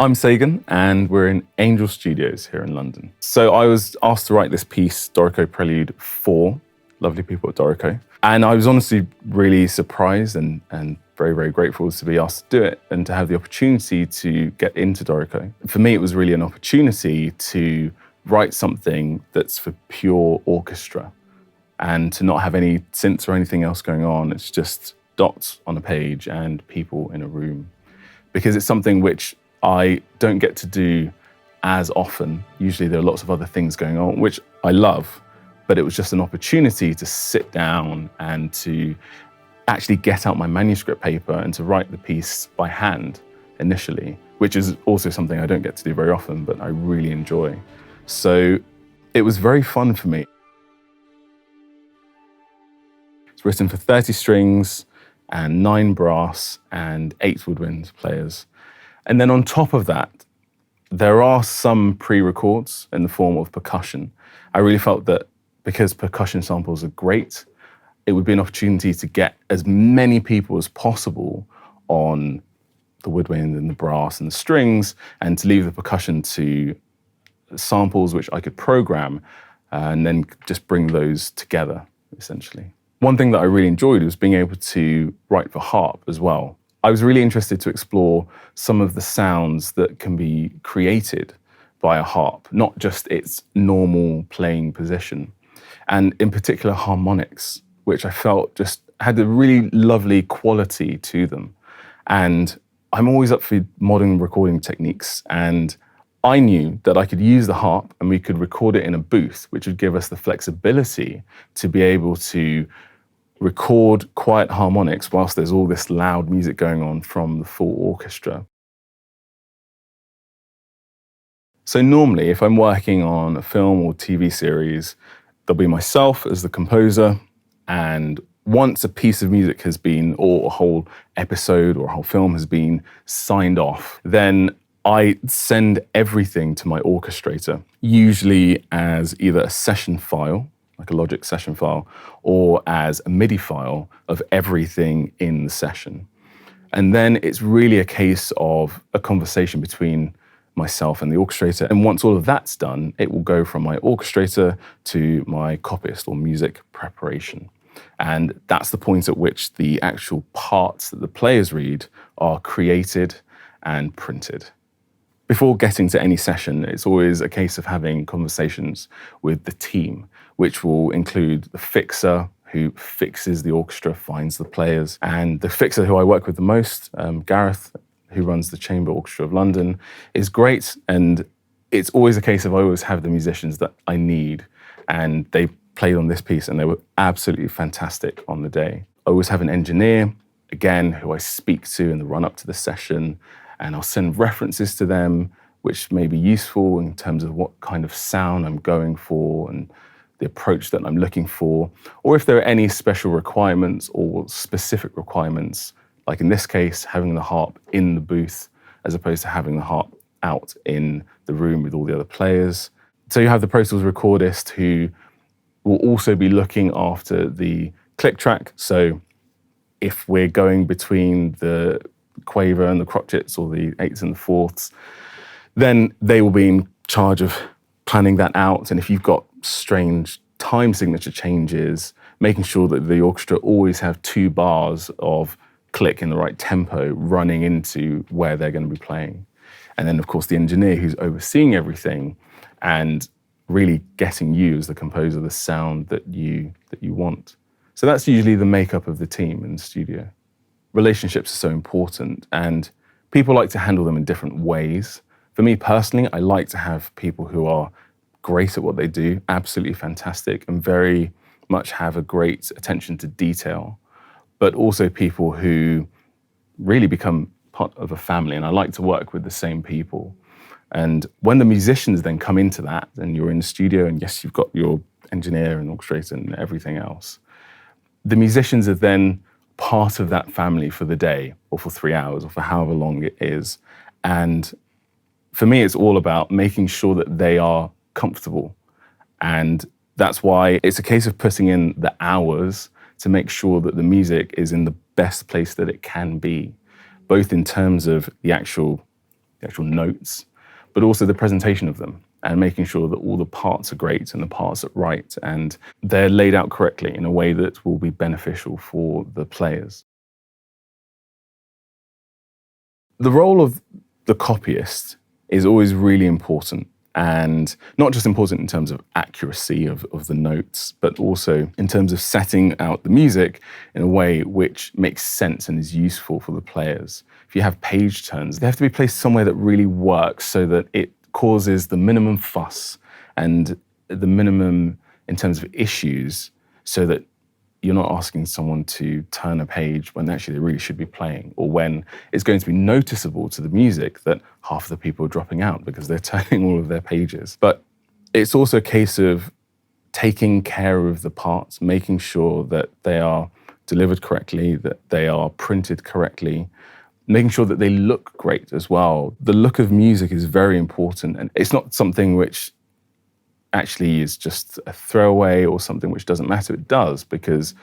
I'm Segun, and we're in Angel Studios here in London. So I was asked to write this piece, Dorico Prelude, for lovely people at Dorico. And I was honestly really surprised and very, very grateful to be asked to do it and to have the opportunity to get into Dorico. For me, it was really an opportunity to write something that's for pure orchestra and to not have any synths or anything else going on. It's just dots on a page and people in a room. Because it's something which I don't get to do as often. Usually there are lots of other things going on, which I love, but it was just an opportunity to sit down and to actually get out my manuscript paper and to write the piece by hand initially, which is also something I don't get to do very often, but I really enjoy. So it was very fun for me. It's written for 30 strings and 9 brass and 8 woodwind players. And then on top of that, there are some pre-records in the form of percussion. I really felt that because percussion samples are great, it would be an opportunity to get as many people as possible on the woodwind and the brass and the strings, and to leave the percussion to samples which I could program and then just bring those together, essentially. One thing that I really enjoyed was being able to write for harp as well. I was really interested to explore some of the sounds that can be created by a harp, not just its normal playing position, and in particular harmonics, which I felt just had a really lovely quality to them. And I'm always up for modern recording techniques, and I knew that I could use the harp and we could record it in a booth, which would give us the flexibility to be able to record quiet harmonics whilst there's all this loud music going on from the full orchestra. So normally, if I'm working on a film or TV series, there'll be myself as the composer, and once a piece of music has been, or a whole episode or a whole film has been signed off, then I send everything to my orchestrator, usually as either a session file, like a Logic session file, or as a MIDI file of everything in the session. And then it's really a case of a conversation between myself and the orchestrator. And once all of that's done, it will go from my orchestrator to my copyist or music preparation. And that's the point at which the actual parts that the players read are created and printed. Before getting to any session, it's always a case of having conversations with the team, which will include the fixer, who fixes the orchestra, finds the players, and the fixer who I work with the most, Gareth, who runs the Chamber Orchestra of London, is great. And it's always a case of I always have the musicians that I need, and they played on this piece and they were absolutely fantastic on the day. I always have an engineer, again, who I speak to in the run-up to the session, and I'll send references to them, which may be useful in terms of what kind of sound I'm going for and the approach that I'm looking for, or if there are any special requirements or specific requirements, like in this case, having the harp in the booth as opposed to having the harp out in the room with all the other players. So you have the Pro Tools recordist who will also be looking after the click track. So if we're going between the quaver and the crotchets, or the 8s and the 4ths, then they will be in charge of planning that out. And if you've got strange time signature changes, making sure that the orchestra always have 2 bars of click in the right tempo running into where they're going to be playing. And then, of course, the engineer who's overseeing everything and really getting you as the composer the sound that you want. So that's usually the makeup of the team in the studio. Relationships are so important, and people like to handle them in different ways. For me personally, I like to have people who are great at what they do, absolutely fantastic, and very much have a great attention to detail, but also people who really become part of a family, and I like to work with the same people. And when the musicians then come into that, and you're in the studio, and yes, you've got your engineer and orchestrator and everything else, the musicians are then part of that family for the day, or for 3 hours, or for however long it is. And for me, it's all about making sure that they are comfortable. And that's why it's a case of putting in the hours to make sure that the music is in the best place that it can be, both in terms of the actual the actual notes, but also the presentation of them and making sure that all the parts are great and the parts are right and they're laid out correctly in a way that will be beneficial for the players. The role of the copyist is always really important, and not just important in terms of accuracy of the notes, but also in terms of setting out the music in a way which makes sense and is useful for the players. If you have page turns, they have to be placed somewhere that really works so that it causes the minimum fuss and the minimum in terms of issues, so that you're not asking someone to turn a page when actually they really should be playing, or when it's going to be noticeable to the music that half of the people are dropping out because they're turning all of their pages. But it's also a case of taking care of the parts, making sure that they are delivered correctly, that they are printed correctly, making sure that they look great as well. The look of music is very important, and it's not something which actually is just a throwaway or something which doesn't matter. It does, because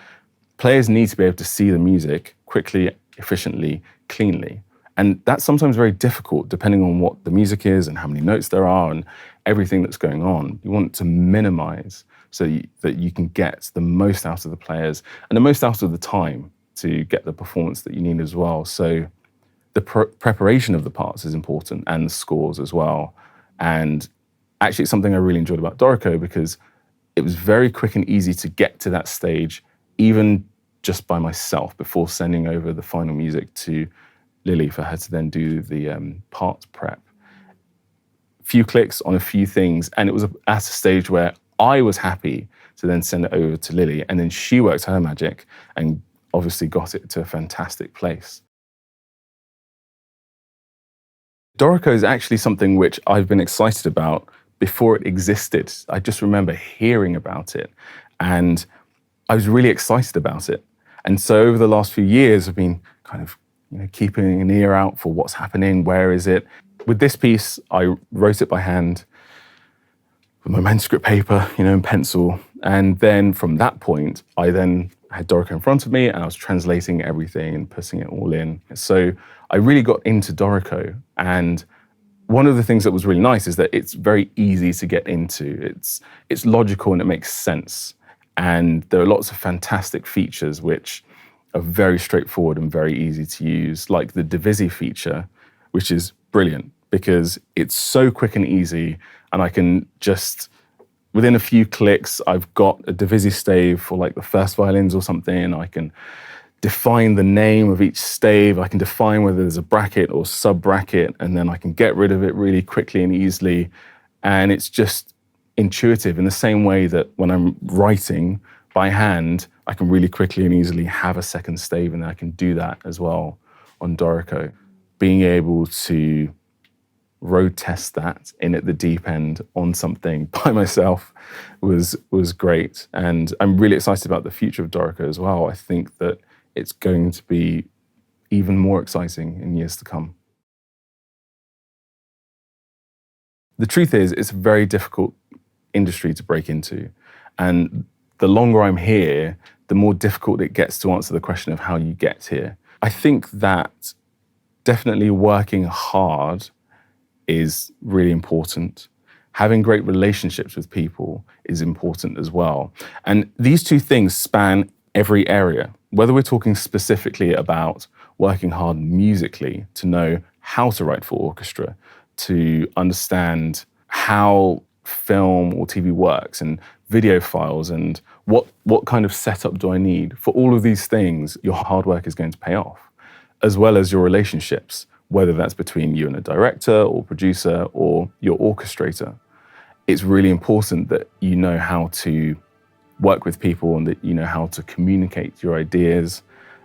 players need to be able to see the music quickly, efficiently, cleanly. And that's sometimes very difficult depending on what the music is and how many notes there are and everything that's going on. You want to minimize so that you can get the most out of the players and the most out of the time to get the performance that you need as well. So the preparation of the parts is important, and the scores as well. And actually, it's something I really enjoyed about Dorico, because it was very quick and easy to get to that stage, even just by myself, before sending over the final music to Lily for her to then do the parts prep. Few clicks on a few things, and it was at a stage where I was happy to then send it over to Lily, and then she worked her magic and obviously got it to a fantastic place. Dorico is actually something which I've been excited about before it existed. I just remember hearing about it, and I was really excited about it. And so over the last few years, I've been kind of keeping an ear out for what's happening, where is it. With this piece, I wrote it by hand with my manuscript paper, and pencil. And then from that point, I then had Dorico in front of me, and I was translating everything and putting it all in. So I really got into Dorico, and one of the things that was really nice is that it's very easy to get into. It's logical and it makes sense. And there are lots of fantastic features which are very straightforward and very easy to use, like the divisi feature, which is brilliant because it's so quick and easy, and I can just, within a few clicks, I've got a divisi stave for like the first violins or something. I can define the name of each stave. I can define whether there's a bracket or sub-bracket, and then I can get rid of it really quickly and easily. And it's just intuitive in the same way that when I'm writing by hand, I can really quickly and easily have a second stave, and I can do that as well on Dorico. Being able to road test that in at the deep end on something by myself was great. And I'm really excited about the future of Dorico as well. I think that it's going to be even more exciting in years to come. The truth is, it's a very difficult industry to break into. And the longer I'm here, the more difficult it gets to answer the question of how you get here. I think that definitely working hard is really important. Having great relationships with people is important as well. And these two things span every area. Whether we're talking specifically about working hard musically to know how to write for orchestra, to understand how film or TV works and video files and what kind of setup do I need. For all of these things, your hard work is going to pay off, as well as your relationships, whether that's between you and a director or producer or your orchestrator. It's really important that you know how to work with people and that you know how to communicate your ideas,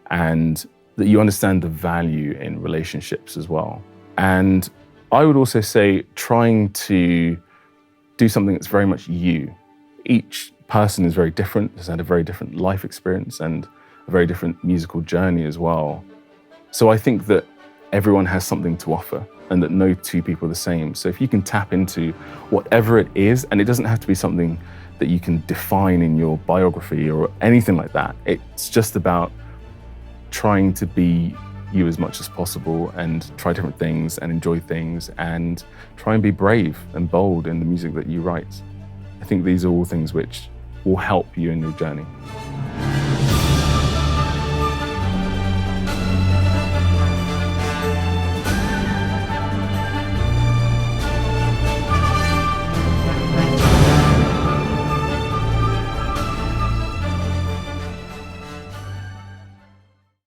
and that you understand the value in relationships as well. And I would also say trying to do something that's very much you. Each person is very different, has had a very different life experience and a very different musical journey as well. So I think that everyone has something to offer and that no two people are the same. So if you can tap into whatever it is, and it doesn't have to be something that you can define in your biography or anything like that. It's just about trying to be you as much as possible and try different things and enjoy things and try and be brave and bold in the music that you write. I think these are all things which will help you in your journey.